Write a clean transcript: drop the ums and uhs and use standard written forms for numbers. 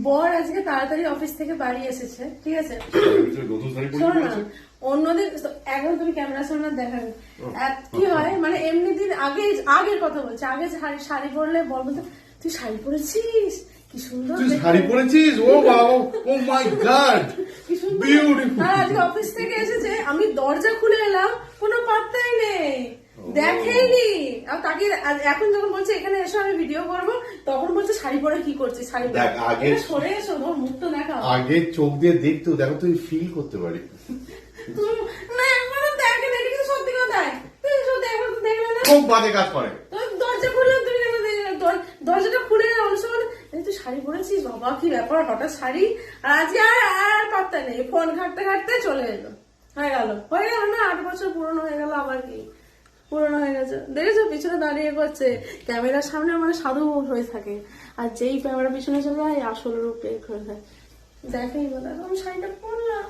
বর আজকে তাড়াতাড়ি অফিস থেকে বাড়ি এসেছে, ঠিক আছে? শোনো না, অন্যদিন এখন তুমি ক্যামেরার সামনে দেখাবে কি হয়, মানে এমনি দিন আগের কথা বলছি, আগে শাড়ি পরলে বর বলতো তুই শাড়ি পরেছিস, কি সুন্দর শাড়ি পরেছিস, ও বাবা, ও মাই গড, কি সুন্দর। বিউটিফুল। আর আজকে অফিস থেকে এসেছে, আমি দরজা খুলে এলাম, কোনো পাত্তাই নেই, দেখেইনি। আর তাকে এখন যখন বলছে এখানে এসে আমি ভিডিও করবো, তখন বলছে শাড়ি পরে কি করছিস, শাড়ি পরে সরে এসো, তোমার মুখ তো দেখাও। আগে চোখ দিয়ে দেখতো, দেখো তুই ফিল করতে পারি। তুমি না একবারও দেখে কিন্তু সত্যি কথাই তুমি সত্যি একবার তো দেখলে না, খুব বাজে কাজ করে। দরজা খুলে তুমি কেন দরজাটা খুলে অনুষ্ঠান তুই শাড়ি পরেছিস, বাবা কি ব্যাপার, হঠাৎ শাড়ি। আর আজকে আর পাত্তা নেই, ফোন ঘাটতে ঘাটতে চলে এলো, হয়ে গেল না, 8 বছর পুরনো হয়ে গেল, আবার কি পুরনো হয়ে গেছে। দেখেছো পিছনে দাঁড়িয়ে করছে, ক্যামেরার সামনে মানে সাধু হয়ে থাকে, আর যেই ক্যামেরা পিছনে চলে যায় আসল রূপ বের করে দেয়। দেখেই বলে আমি শাড়িটা পরলাম।